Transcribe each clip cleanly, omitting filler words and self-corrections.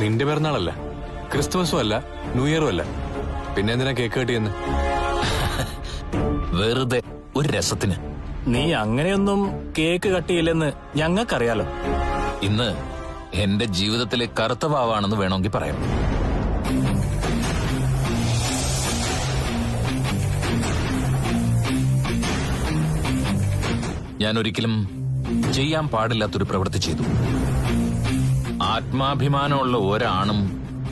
നിന്റെ പിറന്നാളല്ല, ക്രിസ്തുമസും അല്ല, ന്യൂ ഇയറും അല്ല. പിന്നെ എന്തിനാ കേക്ക് കെട്ടിയെന്ന്? വെറുതെ ഒരു രസത്തിന്. നീ അങ്ങനെയൊന്നും കേക്ക് കട്ടിയില്ലെന്ന് ഞങ്ങൾക്കറിയാലോ. ഇന്ന് എന്റെ ജീവിതത്തിലെ കറുത്ത വാവാണെന്ന് വേണമെങ്കിൽ പറയാം. ഞാൻ ഒരിക്കലും ചെയ്യാൻ പാടില്ലാത്തൊരു പ്രവൃത്തി ചെയ്തു. ആത്മാഭിമാനമുള്ള ഒരാണും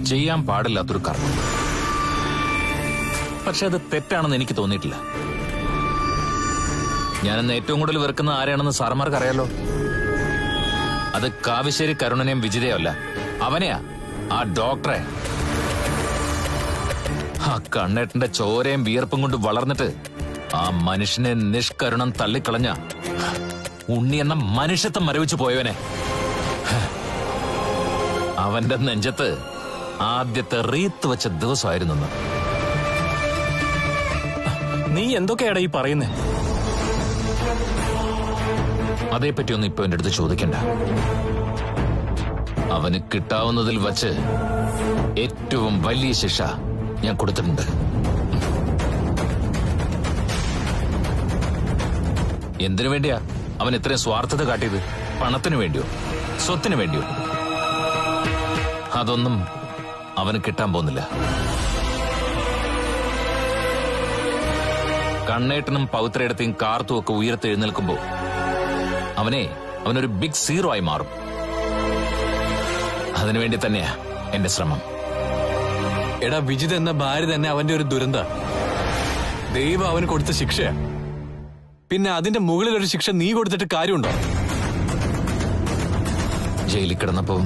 ചെയ്യാൻ പാടില്ലാത്തൊരു കർമ്മം. പക്ഷെ അത് തെറ്റാണെന്ന് എനിക്ക് തോന്നിയിട്ടില്ല. ഞാനെന്ന് ഏറ്റവും കൂടുതൽ വെറുക്കുന്ന ആരെയാണെന്ന് സാറന്മാർക്ക് അറിയാലോ. അത് കാവശ്ശേരി കരുണനെയും വിജിതയോ അല്ല, അവനെയാ, ആ ഡോക്ടറെ. ആ കണ്ണേട്ടന്റെ ചോരയും വിയർപ്പും കൊണ്ട് വളർന്നിട്ട് ആ മനുഷ്യനെ നിഷ്കരുണം തള്ളിക്കളഞ്ഞ ഉണ്ണി എന്ന മനുഷ്യത്വം മരവിച്ചു പോയവനെ. അവന്റെ നെഞ്ചത്ത് ആദ്യത്തെ റീത്ത് വെച്ച ദിവസമായിരുന്നു. നീ എന്തൊക്കെയാടാ ഈ പറയുന്നേ? അതേപ്പറ്റിയൊന്നും ഇപ്പൊ എന്റെ അടുത്ത് ചോദിക്കണ്ട. അവന് കിട്ടാവുന്നതിൽ വച്ച് ഏറ്റവും വലിയ ശിക്ഷ ഞാൻ കൊടുത്തിട്ടുണ്ട്. എന്തിനു വേണ്ടിയാ അവൻ ഇത്രയും സ്വാർത്ഥത കാട്ടിയത്? പണത്തിനു വേണ്ടിയോ, സ്വത്തിനു വേണ്ടിയോ? അതൊന്നും അവന് കിട്ടാൻ പോകുന്നില്ല. കണ്ണേട്ടനും പൗത്രയിടത്തെയും കാർത്തും ഒക്കെ ഉയർത്തെഴുന്നേൽക്കുമ്പോ അവനൊരു ബിഗ് സീറോ ആയി മാറും. അതിനുവേണ്ടി തന്നെയാ എന്റെ ശ്രമം. എടാ, വിജിത് എന്ന ഭാര്യ തന്നെ അവന്റെ ഒരു ദുരന്ത. ദൈവം അവന് കൊടുത്ത ശിക്ഷയാ. പിന്നെ അതിന്റെ മുകളിൽ ഒരു ശിക്ഷ നീ കൊടുത്തിട്ട് കാര്യമുണ്ടോ? ജയിലിൽ കിടന്നപ്പോ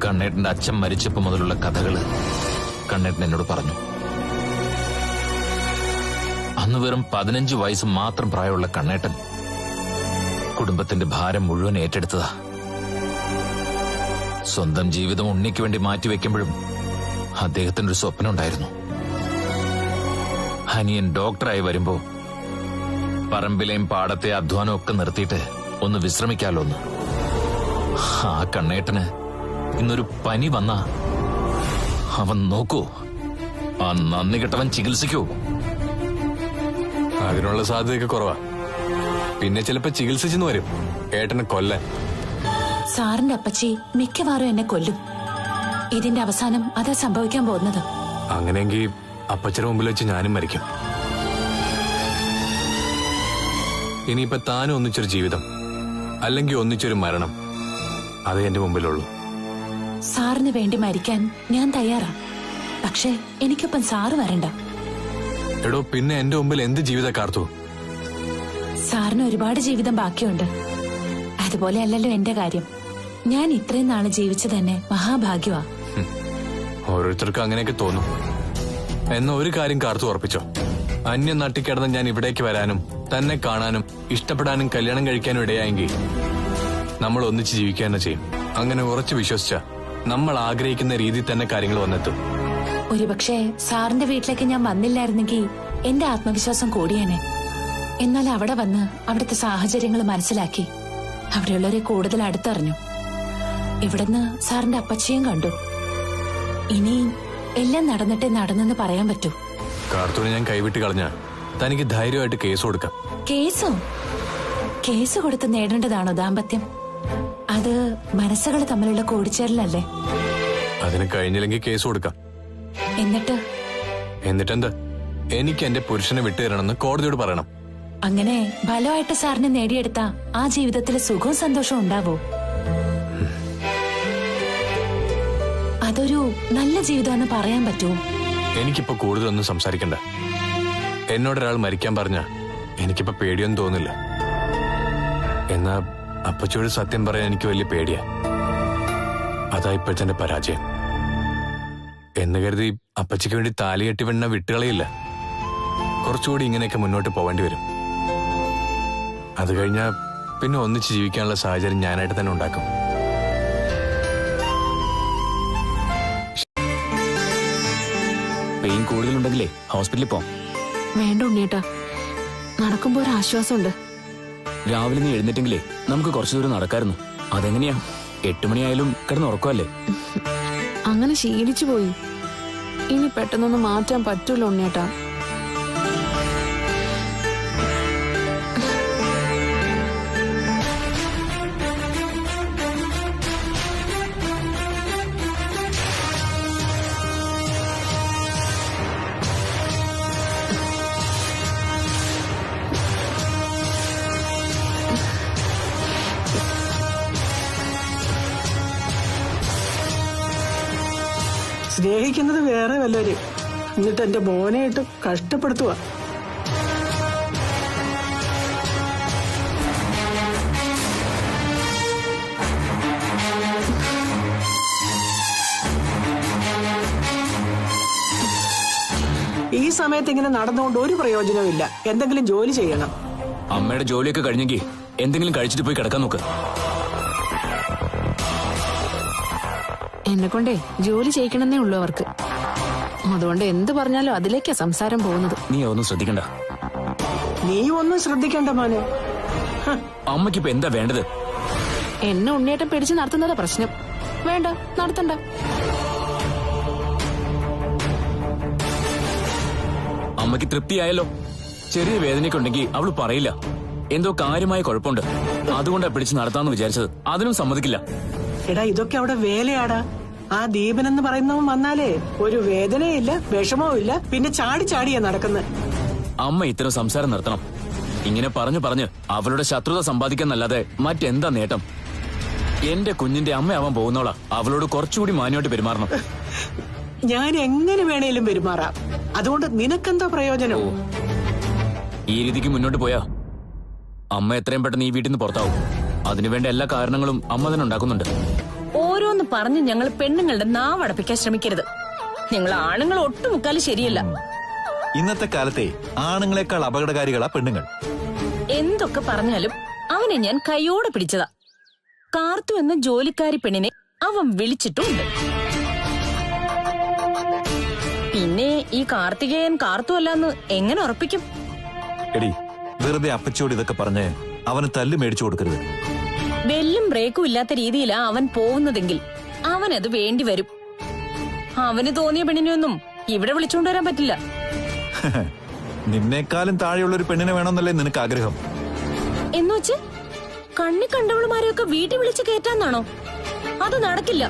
കണ്ണേട്ടന്റെ അച്ഛൻ മരിച്ചപ്പോ മുതലുള്ള കഥകള് കണ്ണേട്ടൻ എന്നോട് പറഞ്ഞു. അന്ന് വെറും 15 വയസ്സ് മാത്രം പ്രായമുള്ള കണ്ണേട്ടൻ കുടുംബത്തിന്റെ ഭാരം മുഴുവൻ ഏറ്റെടുത്തതാ. സ്വന്തം ജീവിതം ഉണ്ണിക്ക് വേണ്ടി മാറ്റിവെക്കുമ്പോഴും അദ്ദേഹത്തിനൊരു സ്വപ്നം ഉണ്ടായിരുന്നു. അനിയൻ ഡോക്ടറായി വരുമ്പോ പറമ്പിലെയും പാടത്തെ അധ്വാനം ഒക്കെ നിർത്തിയിട്ട് ഒന്ന് വിശ്രമിക്കാലോ എന്ന്. ആ കണ്ണേട്ടന് ഇന്നൊരു പനി വന്നാ അവൻ നോക്കൂ, ആ നന്ദി കെട്ടവൻ ചികിത്സിക്കൂ. അതിനുള്ള സാധ്യതയൊക്കെ കുറവാ. പിന്നെ ചിലപ്പോ ചികിത്സിച്ചെന്ന് വരും ഏട്ടനെ കൊല്ലാൻ. സാറിന്റെ അപ്പച്ചി മിക്കവാറും എന്നെ കൊല്ലും. ഇതിന്റെ അവസാനം അതാ സംഭവിക്കാൻ പോകുന്നത്. അങ്ങനെയെങ്കിൽ അപ്പച്ചയുടെ മുമ്പിൽ വെച്ച് ഞാനും മരിക്കും. ഇനിയിപ്പൊ താനും ഒന്നിച്ചൊരു ജീവിതം, അല്ലെങ്കിൽ ഒന്നിച്ചൊരു മരണം, അതേ എന്റെ മുമ്പിലുള്ളൂ. സാറിന് വേണ്ടി മരിക്കാൻ ഞാൻ തയ്യാറാ. പക്ഷേ എനിക്കൊപ്പം സാറ് വരണ്ട. എടോ, പിന്നെ എന്റെ മുമ്പിൽ എന്ത് ജീവിത കാർത്തു? സാറിന് ഒരുപാട് ജീവിതം ബാക്കിയുണ്ട്. അതുപോലെ അല്ലല്ലോ എന്റെ കാര്യം. ഞാൻ ഇത്രയും നാള് ജീവിച്ചു തന്നെ മഹാഭാഗ്യമാ. ഓരോരുത്തർക്കും അങ്ങനെയൊക്കെ തോന്നും. എന്നാ ഒരു കാര്യം കാർത്തു ഉറപ്പിച്ചോ, അന്യ നാട്ടിൽ കിടന്ന് ഞാൻ ഇവിടേക്ക് വരാനും തന്നെ കാണാനും ഇഷ്ടപ്പെടാനും കല്യാണം കഴിക്കാനും ഇടയായെങ്കിൽ നമ്മൾ ഒന്നിച്ച് ജീവിക്കുക തന്നെ ചെയ്യും. അങ്ങനെ ഉറച്ചു വിശ്വസിച്ച നമ്മൾ ആഗ്രഹിക്കുന്ന രീതിയിൽ തന്നെ കാര്യങ്ങൾ വന്നെത്തും. ഒരുപക്ഷെ സാറിന്റെ വീട്ടിലേക്ക് ഞാൻ വന്നില്ലായിരുന്നെങ്കിൽ എന്റെ ആത്മവിശ്വാസം കൂടിയേനെ. എന്നാൽ അവിടെ വന്ന് അവിടുത്തെ സാഹചര്യങ്ങൾ മനസ്സിലാക്കി അവിടെയുള്ളവരെ കൂടുതൽ അടുത്തറിഞ്ഞു. ഇവിടുന്ന് സാറിന്റെ അപ്പച്ചിയും കണ്ടു. ഇനി എല്ലാം നടന്നിട്ടേ നടന്നെന്ന് പറയാൻ പറ്റൂ. കാർത്തൂനെ ഞാൻ കൈവിട്ട് കളഞ്ഞ തനിക്ക് ധൈര്യമായിട്ട് കേസ് കൊടുക്കാം. കേസോ? കേസ് കൊടുത്ത് നേടേണ്ടതാണോ ദാമ്പത്യം? അത് മനസ്സുകൾ തമ്മിലുള്ള കൂടിച്ചേരലല്ലേ? അതിന് കഴിഞ്ഞില്ലെങ്കിൽ കേസ് കൊടുക്കാം. എന്നിട്ടെന്താ? എനിക്ക് എന്റെ പുരുഷനെ വിട്ടുതരണമെന്ന് കോടതിയോട് പറയണം. അങ്ങനെ ഫലമായിട്ട് സാറിന് നേടിയെടുത്ത ആ ജീവിതത്തിൽ സുഖവും സന്തോഷവും ഉണ്ടാവോ? അതൊരു നല്ല ജീവിതമെന്ന് പറയാൻ പറ്റുമോ? എനിക്കിപ്പോ കൂടുതലൊന്നും സംസാരിക്കണ്ട. എന്നോടൊരാൾ മരിക്കാൻ പറഞ്ഞ എനിക്കിപ്പോ പേടിയൊന്നും തോന്നില്ല. എന്നാ അപ്പച്ചോട് സത്യം പറയാൻ എനിക്ക് വലിയ പേടിയാ. അതാ ഇപ്പോഴത്തെ എന്റെ പരാജയം. എന്ന് കരുതി അപ്പച്ചയ്ക്ക് വേണ്ടി താലി കെട്ടി വെണ്ണ വിട്ടുകളയില്ല. കുറച്ചുകൂടി ഇങ്ങനെയൊക്കെ മുന്നോട്ട് പോവേണ്ടി വരും. അത് കഴിഞ്ഞാ പിന്നെ ഒന്നിച്ച് ജീവിക്കാനുള്ള സാഹചര്യം ഞാനായിട്ട് തന്നെ ഉണ്ടാക്കും. പെയിൻ കൂടുതലുണ്ടെങ്കിലേ ഹോസ്പിറ്റലിൽ പോവാം. വേണ്ട ഉണ്ണിയേട്ടാ, നടക്കുമ്പോ ഒരു ആശ്വാസമുണ്ട്. രാവിലെ നീ എഴുന്നേറ്റെങ്കിലേ നമുക്ക് കുറച്ചു ദൂരം നടക്കായിരുന്നു. അതെങ്ങനെയാ? 8 മണിയായാലും കിടന്ന് ഉറക്കമല്ലേ? അങ്ങനെ ശീലിച്ചു പോയി. ഇനി പെട്ടെന്നൊന്ന് മാറ്റാൻ പറ്റൂല ഉണ്ണിയേട്ടാ. സ്നേഹിക്കുന്നത് വേറെ വല്ലവര്, എന്നിട്ട് എന്റെ മോനെ ഇട്ട് കഷ്ടപ്പെടുത്തുക. ഈ സമയത്ത് ഇങ്ങനെ നടന്നുകൊണ്ട് ഒരു പ്രയോജനവും. എന്തെങ്കിലും ജോലി ചെയ്യണം. അമ്മയുടെ ജോലിയൊക്കെ കഴിഞ്ഞെങ്കിൽ എന്തെങ്കിലും കഴിച്ചിട്ട് പോയി കിടക്കാൻ നോക്ക്. എന്നെ കൊണ്ടേ ജോലി ചെയ്യിക്കണമെന്നേ ഉള്ളൂ അവർക്ക്. അതുകൊണ്ട് എന്ത് പറഞ്ഞാലും അതിലേക്കാ സംസാരം പോകുന്നത്. നീ ഒന്നും ശ്രദ്ധിക്കണ്ട. നീ ഒന്നും ശ്രദ്ധിക്കണ്ട മോനെ. അമ്മയ്ക്കിപ്പോ എന്താ വേണ്ടത്? എന്നെ ഉണ്ണിയേട്ടൻ പിടിച്ച് നടത്തുന്നതാ പ്രശ്നം. വേണ്ട, നടത്തണ്ട. അമ്മയ്ക്ക് തൃപ്തിയായല്ലോ. ചെറിയ വേദനയൊക്കെ ഉണ്ടെങ്കിൽ അവള് പറയില്ല. എന്തോ കാര്യമായ കുഴപ്പമുണ്ട്, അതുകൊണ്ടാ പിടിച്ച് നടത്താന്ന് വിചാരിച്ചത്. അതിനും സമ്മതിക്കില്ല. എടാ, ഇതൊക്കെ അവിടെ വേലയാടാ. ആ ദീപൻ എന്ന് പറയുന്നവൻ വന്നാലേ ഒരു വേദനയില്ല, വിഷമവും ഇല്ല, പിന്നെ ചാടി ചാടിയാ നടക്കുന്നത്. അമ്മ ഇത്തരം സംസാരം നിർത്തണം. ഇങ്ങനെ പറഞ്ഞു അവളുടെ ശത്രുത സമ്പാദിക്കാന്നല്ലാതെ മറ്റെന്താ നേട്ടം? എന്റെ കുഞ്ഞിന്റെ അമ്മയാവാൻ പോകുന്നോളാ. അവളോട് കുറച്ചുകൂടി മാന്യമായിട്ട് പെരുമാറണം. ഞാൻ എങ്ങനെ വേണേലും പെരുമാറാം. അതുകൊണ്ട് നിനക്കെന്താ പ്രയോജനം? ഈ രീതിക്ക് മുന്നോട്ട് പോയാ അമ്മ എത്രയും പെട്ടെന്ന് ഈ വീട്ടിൽ നിന്ന് പുറത്താവും. അതിനുവേണ്ട എല്ലാ കാരണങ്ങളും അമ്മ തന്നെ ഉണ്ടാക്കുന്നുണ്ട്. ഓരോന്ന് പറഞ്ഞ് ഞങ്ങൾ പെണ്ണുങ്ങളുടെ നാവടപ്പിക്കാൻ ശ്രമിക്കരുത്. ഞങ്ങൾ ആണുങ്ങൾ ഒട്ടുമുക്കാലും ശരിയല്ല. ഇന്നത്തെ കാലത്തെ ആണുങ്ങളെക്കാൾ അപകടകാരികളാ പെണ്ണുങ്ങൾ. എന്തൊക്കെ പറഞ്ഞാലും അവനെ ഞാൻ കൈയോടെ പിടിച്ചതാ. കാർത്തു എന്ന ജോലിക്കാരി പെണ്ണിനെ അവൻ വിളിച്ചിട്ടുണ്ട്. പിന്നെ ഈ കാർത്തികേയൻ കാർത്തു അല്ലാന്ന് എങ്ങനെ ഉറപ്പിക്കും? എടി, വെറുതെ അപ്പച്ചോട് ഇതൊക്കെ പറഞ്ഞ് അവന് തല്ല് മേടിച്ചു കൊടുക്കരുത്. ബെല്ലും ബ്രേക്കും ഇല്ലാത്ത രീതിയിലാ അവൻ പോകുന്നതെങ്കിൽ അവനത് വേണ്ടി വരും. അവന് തോന്നിയ പെണ്ണിനെയൊന്നും ഇവിടെ വിളിച്ചുകൊണ്ട് വരാൻ പറ്റില്ല. നിന്നേക്കാളും താഴെയുള്ള ഒരു പെണ്ണിനെ വേണമെന്നല്ലേ നിനക്ക് ആഗ്രഹം? എന്നുവെച്ച് കണ്ണി കണ്ടവളുമാരെയൊക്കെ വീട്ടിൽ വിളിച്ച് കയറ്റാന്നാണോ? അത് നടക്കില്ല.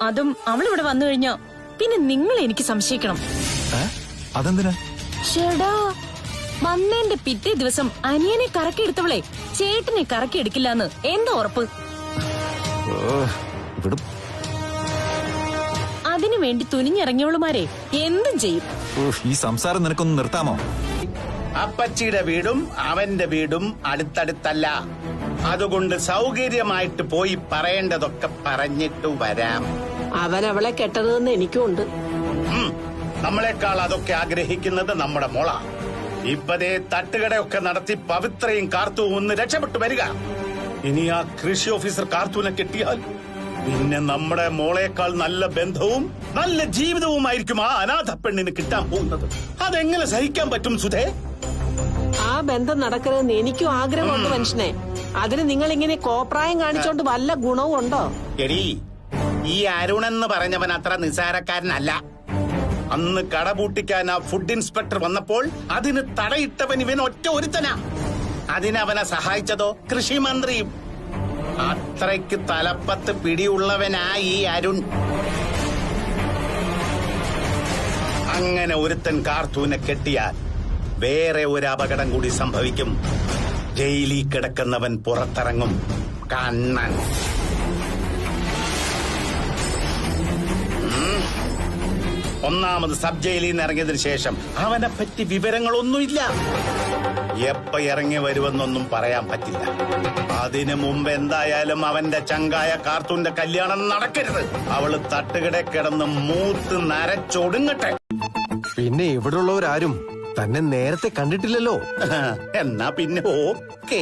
അതും അവളിവിടെ വന്നു കഴിഞ്ഞാ പിന്നെ നിങ്ങൾ എനിക്ക് സംശയിക്കണം. അതെന്തിനാ? ചേടാ, വന്നേന്റെ പിറ്റേ ദിവസം അനിയനെ കറക്കിയെടുത്തവളെ ചേട്ടനെ കറക്കിയെടുക്കില്ലാന്ന് എന്താ ഉറപ്പ്? അതിനുവേണ്ടി തുനിഞ്ഞിറങ്ങിയവളുമാരെ എന്തും ചെയ്യും. ഈ സംസാരം നിനക്കൊന്ന് നിർത്താമോ? അപ്പച്ചിയുടെ വീടും അവന്റെ വീടും അടുത്തടുത്തല്ല. അതുകൊണ്ട് സൗകര്യമായിട്ട് പോയി പറയേണ്ടതൊക്കെ പറഞ്ഞിട്ട് വരാം. അവൻ അവളെ കെട്ടതെന്ന് എനിക്കുണ്ട്. നമ്മളെക്കാൾ അതൊക്കെ ആഗ്രഹിക്കുന്നത് നമ്മുടെ മോള. ഇപ്പതേ തട്ടുകടയൊക്കെ നടത്തി പവിത്രയും കാർത്തുവും ഒന്ന് രക്ഷപ്പെട്ടു വരിക. ഇനി ആ കൃഷി ഓഫീസർ കാർത്തുവിനെ കിട്ടിയാൽ പിന്നെ നമ്മുടെ മോളേക്കാൾ നല്ല ബന്ധവും നല്ല ജീവിതവുമായിരിക്കും ആ അനാഥ പെണ്ണിന് കിട്ടാൻ പോകുന്നത്. അതെങ്ങനെ സഹിക്കാൻ പറ്റും സുധേ? ആ ബന്ധം നടക്കരുതെന്ന് എനിക്കും ആഗ്രഹമുണ്ട് മനുഷ്യനെ. അതിന് നിങ്ങൾ ഇങ്ങനെ കോപ്രായം കാണിച്ചോണ്ട് വല്ല ഗുണവും ഉണ്ടോ? എടി, ഈ അരുൺ എന്ന് പറഞ്ഞവൻ അത്ര നിസാരക്കാരനല്ല. അന്ന് കട പൂട്ടിക്കാൻ ആ ഫുഡ് ഇൻസ്പെക്ടർ വന്നപ്പോൾ അതിന് തടയിട്ടവൻ ഇവൻ ഒറ്റ ഒരുത്തനാ. അതിനവനെ സഹായിച്ചതോ കൃഷിമന്ത്രിയും. അത്രയ്ക്ക് തലപ്പത്ത് പിടിയുള്ളവനാ ഈ അരുൺ. അങ്ങനെ ഒരുത്തൻ കാർത്തൂനെ കെട്ടിയാൽ വേറെ ഒരു അപകടം കൂടി സംഭവിക്കും. ജയിലിൽ കിടക്കുന്നവൻ പുറത്തിറങ്ങും. കണ്ണൻ. ഒന്നാമത് സബ് ജയിലിൽ നിന്ന് ഇറങ്ങിയതിനു ശേഷം അവനെ പറ്റി വിവരങ്ങളൊന്നുമില്ല. എപ്പ ഇറങ്ങി വരുമെന്നൊന്നും പറയാൻ പറ്റില്ല. അതിനു മുമ്പ് എന്തായാലും അവന്റെ ചങ്കായ കാർത്തൂന്റെ കല്യാണം നടക്കരുത്. അവള് തട്ടുകിടെ കിടന്ന് മൂത്ത് നരച്ചൊടുങ്ങട്ടെ. പിന്നെ ഇവിടെയുള്ളവരാരും തന്നെ നേരത്തെ കണ്ടിട്ടില്ലല്ലോ. എന്നാ പിന്നെ ഓക്കേ.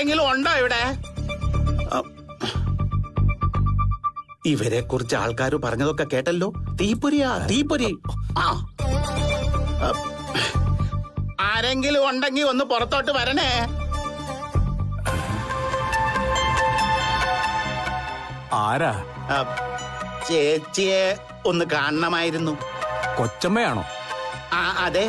ആരെങ്കിലും ഉണ്ടോ ഇവിടെ? ഇവരെ കുറിച്ച് ആൾക്കാർ പറഞ്ഞതൊക്കെ കേട്ടല്ലോ. തീപ്പൊരിയാ, തീപ്പൊരി. ആ, ആരെങ്കിലും ഉണ്ടെങ്കിൽ ഒന്ന് പുറത്തോട്ട് വരണേ. ആരാ? ചേച്ചിയെ ഒന്ന് കാണണമായിരുന്നു. കൊച്ചമ്മയാണോ? ആ, അതെ.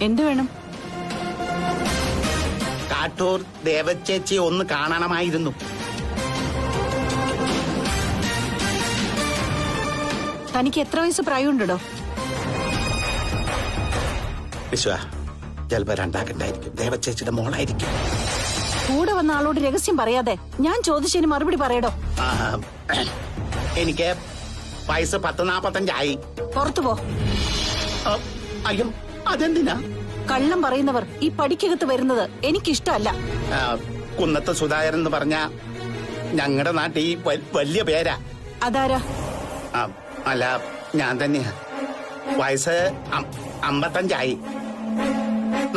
എന്ത് വേണം? കാട്ടൂർ ദേവച്ചേച്ചിയെ ഒന്ന് കാണണമായിരുന്നു. തനിക്ക് എത്ര വയസ്സ് പ്രായമുണ്ടോ? വിശ്വ, ചിലപ്പോ രണ്ടാക്കണ്ടായിരിക്കും. ദേവച്ചേച്ചിയുടെ മോളായിരിക്കും. കൂടെ വന്ന ആളോട് രഹസ്യം പറയാതെ ഞാൻ ചോദിച്ചതിന് മറുപടി പറയടോ. എനിക്ക് വയസ്സ് 40-45 പുറത്തു പോ. അയ്യോ, അതെന്തിനാ? കള്ളം പറയുന്നവർ ഈ പടിക്കകത്ത് വരുന്നത് എനിക്കിഷ്ടമല്ല. കുന്നത്ത് സുധാകരൻ എന്ന് പറഞ്ഞ ഞങ്ങളുടെ നാട്ടിൽ വലിയ പേരാ. അതാരാ? അല്ല, ഞാൻ തന്നെയാ. വയസ്സ് 55.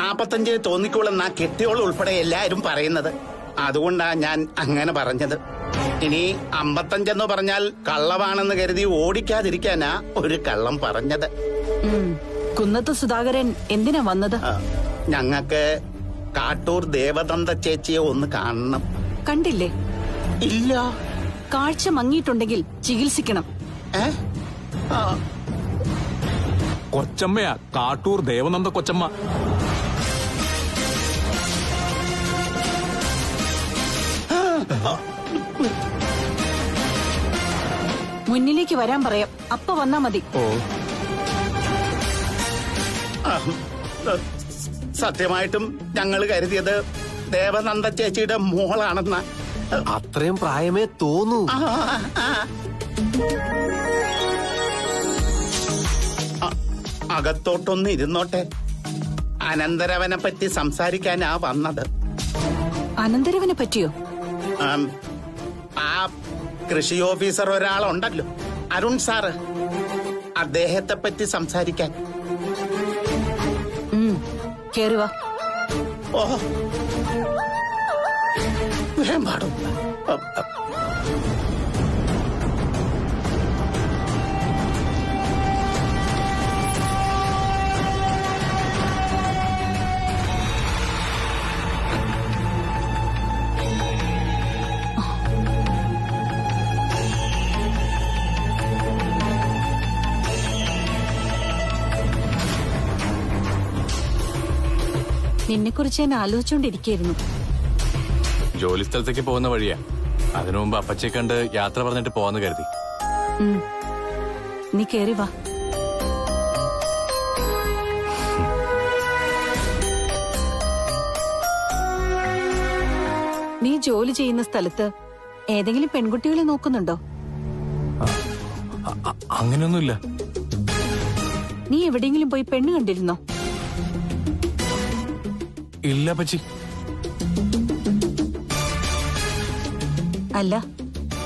45 തോന്നിക്കോളെന്നാ കെട്ടിയോൾ ഉൾപ്പെടെ എല്ലാരും പറയുന്നത്. അതുകൊണ്ടാ ഞാൻ അങ്ങനെ പറഞ്ഞത്. ഇനി 55 എന്ന് പറഞ്ഞാൽ കള്ളമാണെന്ന് കരുതി ഓടിക്കാതിരിക്കാനാ ഒരു കള്ളം പറഞ്ഞത്. കുന്നത്ത് സുധാകരൻ എന്തിനാ വന്നത്? ഞങ്ങക്ക് കാട്ടൂർ ദേവദന്ത ചേച്ചിയെ ഒന്ന് കാണണം. കണ്ടില്ലേ? ഇല്ല. കാഴ്ച മങ്ങിയിട്ടുണ്ടെങ്കിൽ ചികിത്സിക്കണം. കൊച്ചമ്മയാ, കാട്ടൂർ ദേവനന്ദ കൊച്ചമ്മ. മുന്നിലേക്ക് വരാൻ പറയാം, അപ്പ വന്നാ മതി. സത്യമായിട്ടും ഞങ്ങൾ കരുതിയത് ദേവനന്ദ ചേച്ചിയുടെ മോളാണെന്ന. അത്രയും പ്രായമേ തോന്നൂ. അകത്തോട്ടൊന്ന് ഇരുന്നോട്ടെ. അനന്തരവനെ പറ്റി സംസാരിക്കാനാ വന്നത്. അനന്തരവനെ പറ്റിയോ? ആ കൃഷി ഓഫീസർ ഒരാളുണ്ടല്ലോ, അരുൺ സാറ്. അദ്ദേഹത്തെ പറ്റി സംസാരിക്കാൻ. കേറി വാ. ഓഹോ, പാടും. നിന്നെക്കുറിച്ച് ഞാൻ ആലോചിച്ചുകൊണ്ടിരിക്കുകയായിരുന്നു. ജോലി സ്ഥലത്തേക്ക് പോകുന്ന വഴിയാ. അതിനു മുമ്പ് അപ്പച്ചയെ കണ്ട് യാത്ര പറഞ്ഞിട്ട് പോവാന്ന് കരുതി. നീ കേറി വാ. നീ ജോലി ചെയ്യുന്ന സ്ഥലത്ത് ഏതെങ്കിലും പെൺകുട്ടികളെ നോക്കുന്നുണ്ടോ? അങ്ങനെയൊന്നുമില്ല. നീ എവിടെയെങ്കിലും പോയി പെണ്ണ് കണ്ടിരുന്നോ? ഇല്ല അപ്പച്ചി. അല്ല,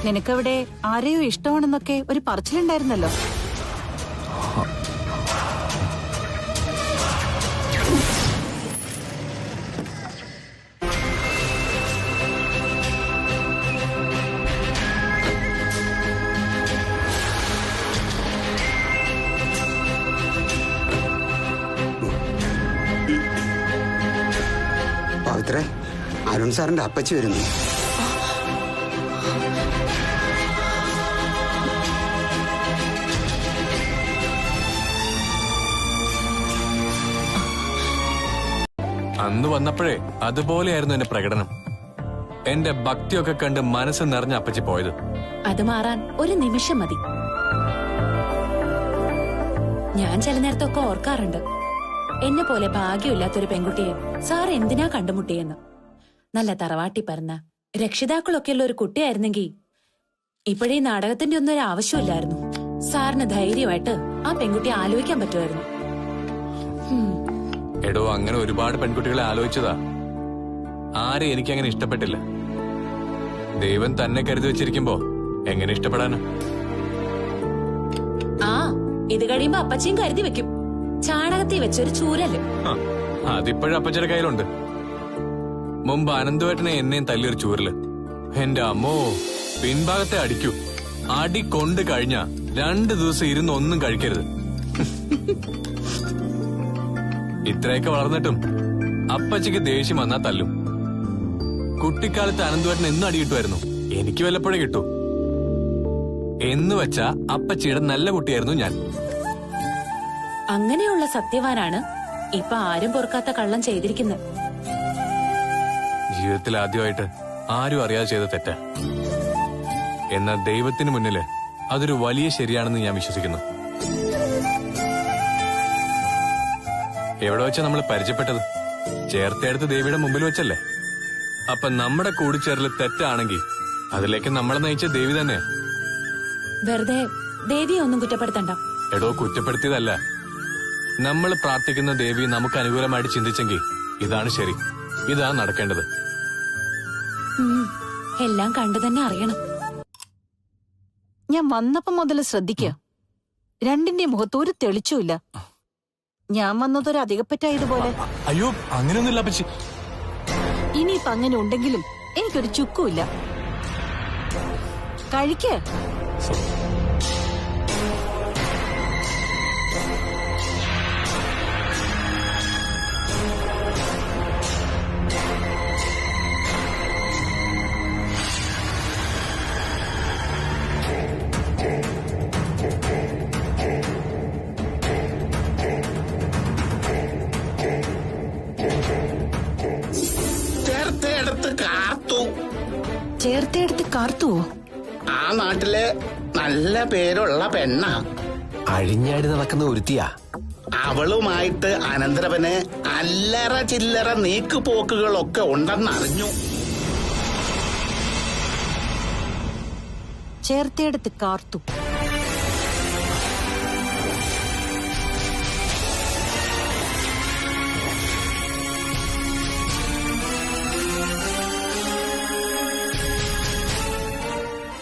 നിനക്കവിടെ ആരെയോ ഇഷ്ടമാണെന്നൊക്കെ ഒരു പറച്ചിലുണ്ടായിരുന്നല്ലോ. പവിത്രേ, അരുൺ സാറിന്റെ അപ്പച്ചി വരുന്നു. അന്ന് വന്നപ്പോഴേ അതുപോലെയായിരുന്നു എന്റെ പ്രകടനം. എന്റെ ഭക്തിയൊക്കെ കണ്ട് മനസ്സ് നിറഞ്ഞ അപ്പച്ചി പോയത്. അത് മാറാൻ ഒരു നിമിഷം മതി. ഞാൻ ചില നേരത്തൊക്കെ ഓർക്കാറുണ്ട്, എന്നെ പോലെ ഭാഗ്യമില്ലാത്തൊരു പെൺകുട്ടിയെ സാർ എന്തിനാ കണ്ടുമുട്ടിയെന്ന്. നല്ല തറവാട്ടി പറഞ്ഞ രക്ഷിതാക്കളൊക്കെയുള്ള ഒരു കുട്ടിയായിരുന്നെങ്കിൽ ഇപ്പോഴേ നാടകത്തിന്റെ ഒന്നും ഒരു ആവശ്യമില്ലായിരുന്നു. സാറിന് ധൈര്യമായിട്ട് ആ പെൺകുട്ടിയെ ആലോചിക്കാൻ പറ്റുമായിരുന്നു. എടോ, അങ്ങനെ ഒരുപാട് പെൺകുട്ടികളെ ആലോചിച്ചതാ. ആരെ എനിക്കങ്ങനെ ഇഷ്ടപ്പെട്ടില്ല. ദൈവം തന്നെ കരുതി വെച്ചിരിക്കുമ്പോ എങ്ങനെ ഇഷ്ടപ്പെടാനാ? ആ, ഇത് കഴിയുമ്പോ അപ്പച്ചിയും കരുതി വെക്കും ചാണകത്തിൽ വെച്ചൊരു ചൂരല്. അതിപ്പോഴും അപ്പച്ചിയുടെ കയ്യിലുണ്ട്. മുമ്പ് അനന്തുവേട്ടനെ എന്നെയും തല്ലിയൊരു ചൂരല്. എന്റെ അമ്മോ, പിൻഭാഗത്തെ അടിക്കൂ. അടി കൊണ്ട് കഴിഞ്ഞ 2 ദിവസം ഇരുന്ന് ഒന്നും കഴിക്കരുത്. ഇത്രയൊക്കെ വളർന്നിട്ടും അപ്പച്ചിക്ക് ദേഷ്യം വന്നാ തല്ലും. കുട്ടിക്കാലത്ത് അനന്തുവേട്ടൻ എന്നും അടി കിട്ടുമായിരുന്നു. എനിക്ക് വല്ലപ്പോഴേ കിട്ടൂ. എന്ന് വെച്ചാ അപ്പച്ചിയുടെ നല്ല കുട്ടിയായിരുന്നു ഞാൻ. അങ്ങനെയുള്ള സത്യവാനാണ് ഇപ്പൊ ആരും പൊറുക്കാത്ത കള്ളം ചെയ്തിരിക്കുന്നത്. ജീവിതത്തിൽ ആദ്യമായിട്ട് ആരും അറിയാതെ ചെയ്ത തെറ്റ. എന്നാൽ ദൈവത്തിന് മുന്നില് അതൊരു വലിയ ശരിയാണെന്ന് ഞാൻ വിശ്വസിക്കുന്നു. എവിടെ വെച്ചാ നമ്മൾ പരിചയപ്പെട്ടത്? ചേർത്തെടുത്ത് ദേവിയുടെ മുമ്പിൽ വെച്ചല്ലേ. അപ്പൊ നമ്മുടെ കൂടിച്ചേരല് തെറ്റാണെങ്കിൽ അതിലേക്ക് നമ്മളെ നയിച്ച ദേവി തന്നെയാ. വെറുതെ ദേവിയെ ഒന്നും കുറ്റപ്പെടുത്തണ്ട. എടോ, കുറ്റപ്പെടുത്തിയതല്ല. നമ്മൾ പ്രാർത്ഥിക്കുന്ന ദേവി നമുക്ക് അനുകൂലമായിട്ട് ചിന്തിച്ചെങ്കിൽ ഇതാണ് ശരി, ഇതാണ് നടക്കേണ്ടത്. എല്ലാം കണ്ടു തന്നെ അറിയണം. ഞാൻ വന്നപ്പോ മുതൽ ശ്രദ്ധിക്കുക, രണ്ടിന്റെ മുഖത്ത് ഒരു തെളിച്ചുമില്ല. ഞാൻ വന്നതൊരു അധികപ്പറ്റായതുപോലെ. അയ്യോ, അങ്ങനെയൊന്നുമില്ല അപ്പച്ചി. ഇനിയിപ്പൊ അങ്ങനെ ഉണ്ടെങ്കിലും എനിക്കൊരു ചുക്കുമില്ല. കഴിക്ക്. ചേർത്തെടുത്ത് കാർത്തുവോ? ആ നാട്ടിലെ നല്ല പേരുള്ള പെണ്ണ. അഴിഞ്ഞാടി നടക്കുന്ന ഒരുത്തിയാ. അവളുമായിട്ട് അനന്തരവന് അല്ലറ ചില്ലറ നീക്കുപോക്കുകളൊക്കെ ഉണ്ടെന്നറിഞ്ഞു. ചേർത്തെടുത്ത് കാർത്തു.